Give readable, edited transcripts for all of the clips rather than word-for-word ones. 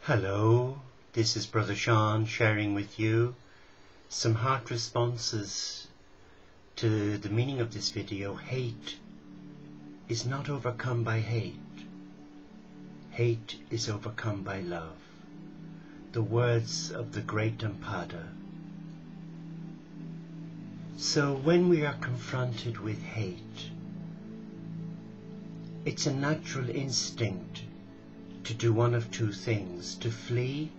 Hello, this is Brother Sean sharing with you some heart responses to the meaning of this video. Hate is not overcome by hate. Hate is overcome by love. The words of the great Damphada. So when we are confronted with hate, it's a natural instinct to do one of two things: to flee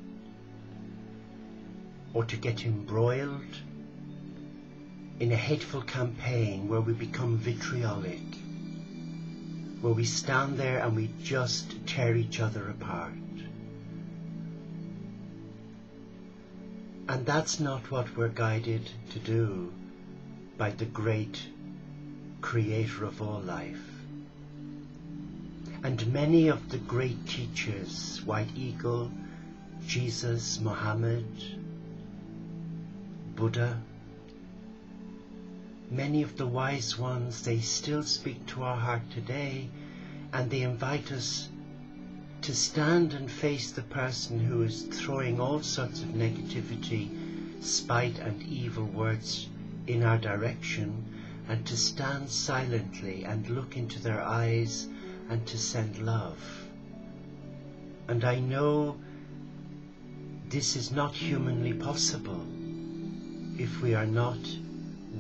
or to get embroiled in a hateful campaign where we become vitriolic, where we stand there and we just tear each other apart. And that's not what we're guided to do by the great creator of all life. And many of the great teachers, White Eagle, Jesus, Muhammad, Buddha, many of the wise ones, they still speak to our heart today, and they invite us to stand and face the person who is throwing all sorts of negativity, spite and evil words in our direction, and to stand silently and look into their eyes and to send love. And I know this is not humanly possible if we are not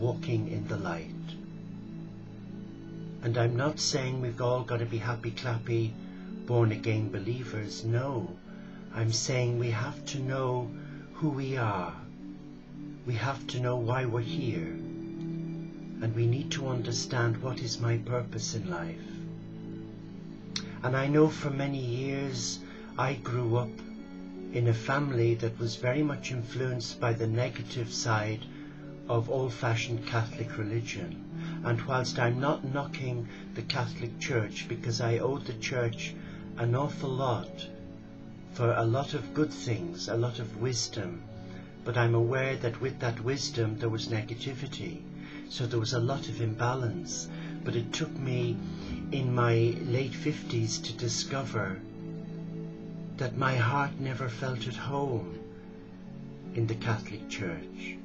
walking in the light. And I'm not saying we've all got to be happy clappy born again believers. No, I'm saying we have to know who we are. We have to know why we're here, and we need to understand what is my purpose in life. And I know for many years I grew up in a family that was very much influenced by the negative side of old-fashioned Catholic religion. And whilst I'm not knocking the Catholic Church, because I owe the Church an awful lot for a lot of good things, a lot of wisdom, but I'm aware that with that wisdom there was negativity. So there was a lot of imbalance. But it took me in my late 50s to discover that my heart never felt at home in the Catholic Church.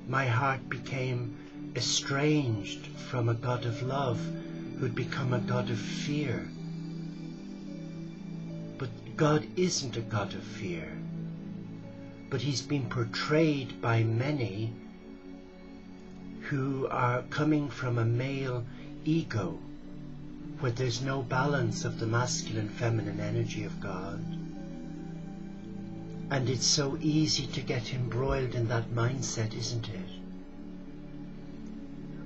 My heart became estranged from a God of love who'd become a God of fear. But God isn't a God of fear, but he's been portrayed by many who are coming from a male ego, where there's no balance of the masculine feminine energy of God. And it's so easy to get embroiled in that mindset, isn't it?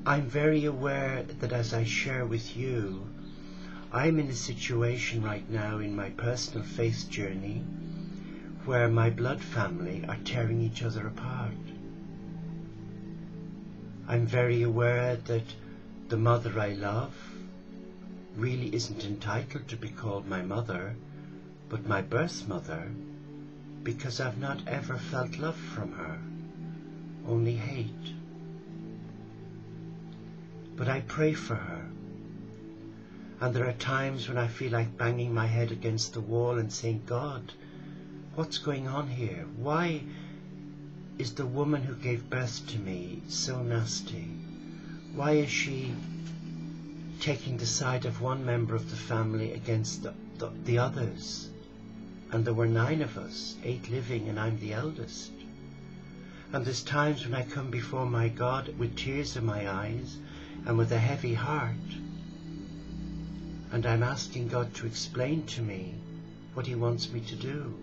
I'm very aware that as I share with you, I'm in a situation right now in my personal faith journey where my blood family are tearing each other apart. I'm very aware that the mother I love really isn't entitled to be called my mother, but my birth mother, because I've not ever felt love from her, only hate. But I pray for her, and there are times when I feel like banging my head against the wall and saying, God, what's going on here? Why is the woman who gave birth to me so nasty? Why is she taking the side of one member of the family against the others? And there were 9 of us, 8 living, and I'm the eldest. And there's times when I come before my God with tears in my eyes and with a heavy heart, and I'm asking God to explain to me what he wants me to do.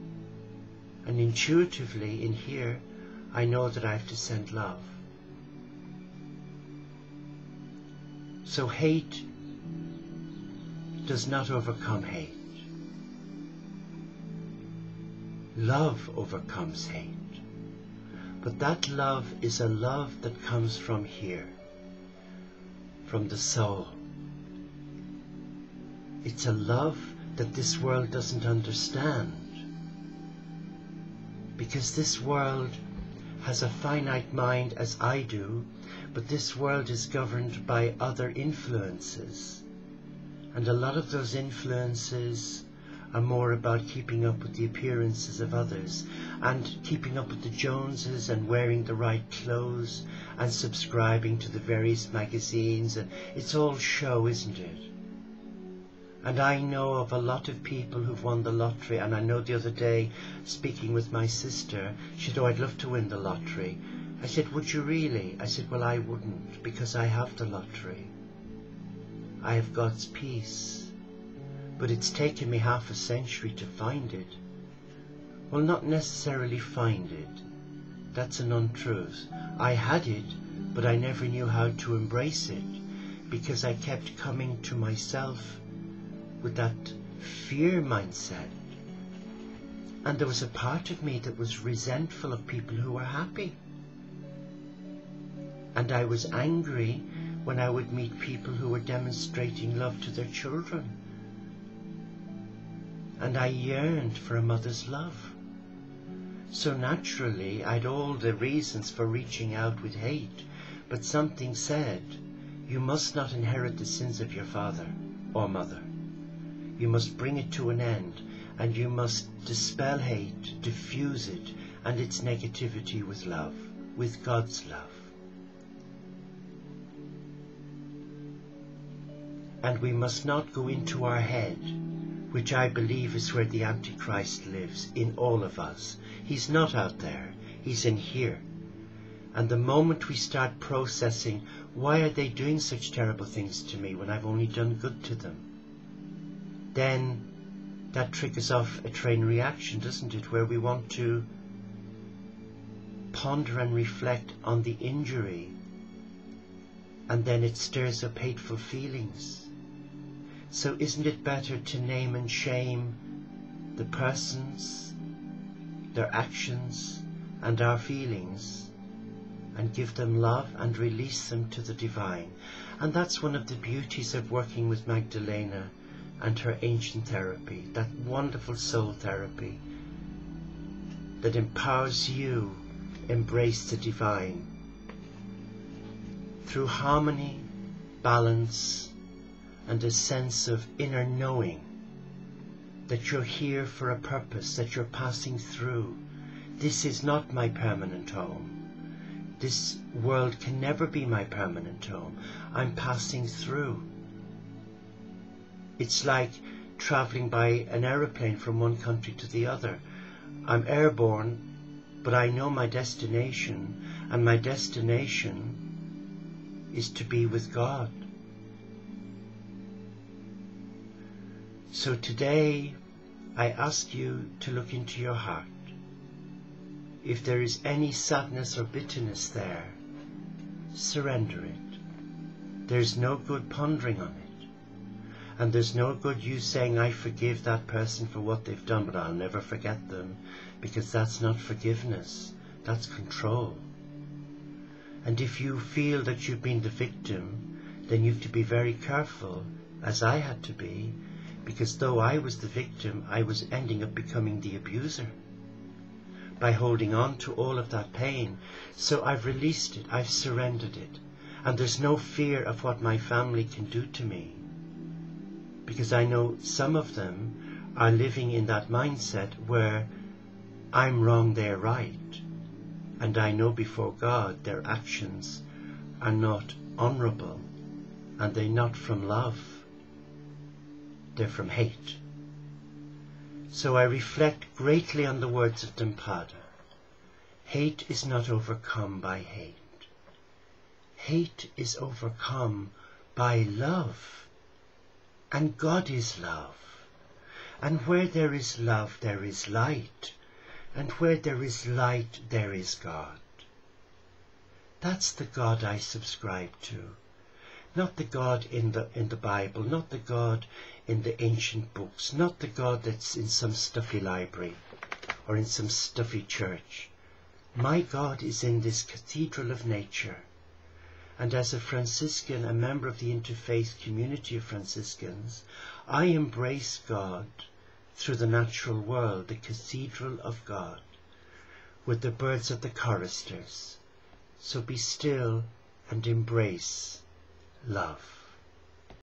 And intuitively in here, I know that I have to send love. So hate does not overcome hate. Love overcomes hate. But that love is a love that comes from here, from the soul. It's a love that this world doesn't understand, because this world has a finite mind as I do, but this world is governed by other influences, and a lot of those influences are more about keeping up with the appearances of others and keeping up with the Joneses and wearing the right clothes and subscribing to the various magazines, and it's all show, isn't it? And I know of a lot of people who've won the lottery, and I know the other day, speaking with my sister, she said, "Oh, I'd love to win the lottery." I said, "Would you really?" I said, "Well, I wouldn't, because I have the lottery. I have God's peace. But it's taken me half a century to find it." Well, not necessarily find it. That's an untruth. I had it, but I never knew how to embrace it, because I kept coming to myself with that fear mindset. And there was a part of me that was resentful of people who were happy. And I was angry when I would meet people who were demonstrating love to their children. And I yearned for a mother's love. So naturally, I'd all the reasons for reaching out with hate, but something said, you must not inherit the sins of your father or mother. You must bring it to an end, and you must dispel hate, diffuse it and its negativity with love, with God's love. And we must not go into our head, which I believe is where the Antichrist lives, in all of us. He's not out there, he's in here. And the moment we start processing, why are they doing such terrible things to me when I've only done good to them? Then that triggers off a train reaction, doesn't it, where we want to ponder and reflect on the injury, and then it stirs up hateful feelings. So isn't it better to name and shame the persons, their actions and our feelings, and give them love and release them to the divine? And that's one of the beauties of working with Magdalena and her ancient therapy, that wonderful soul therapy that empowers you embrace the divine through harmony, balance, and a sense of inner knowing that you're here for a purpose, that you're passing through. This is not my permanent home. This world can never be my permanent home. I'm passing through. It's like traveling by an aeroplane from one country to the other. I'm airborne, but I know my destination, and my destination is to be with God. So today, I ask you to look into your heart. If there is any sadness or bitterness there, surrender it. There's no good pondering on it. And there's no good you saying, I forgive that person for what they've done, but I'll never forget them, because that's not forgiveness, that's control. And if you feel that you've been the victim, then you have to be very careful, as I had to be, because though I was the victim, I was ending up becoming the abuser by holding on to all of that pain. So I've released it, I've surrendered it, and there's no fear of what my family can do to me, because I know some of them are living in that mindset where I'm wrong, they're right, and I know before God their actions are not honourable, and they're not from love. They're from hate. So I reflect greatly on the words of Damphada. Hate is not overcome by hate. Hate is overcome by love. And God is love. And where there is love, there is light. And where there is light, there is God. That's the God I subscribe to. Not the God in the Bible, not the God in the ancient books, not the God that's in some stuffy library or in some stuffy church. My God is in this cathedral of nature. And as a Franciscan, a member of the interfaith community of Franciscans, I embrace God through the natural world, the cathedral of God, with the birds of the choristers. So be still and embrace love.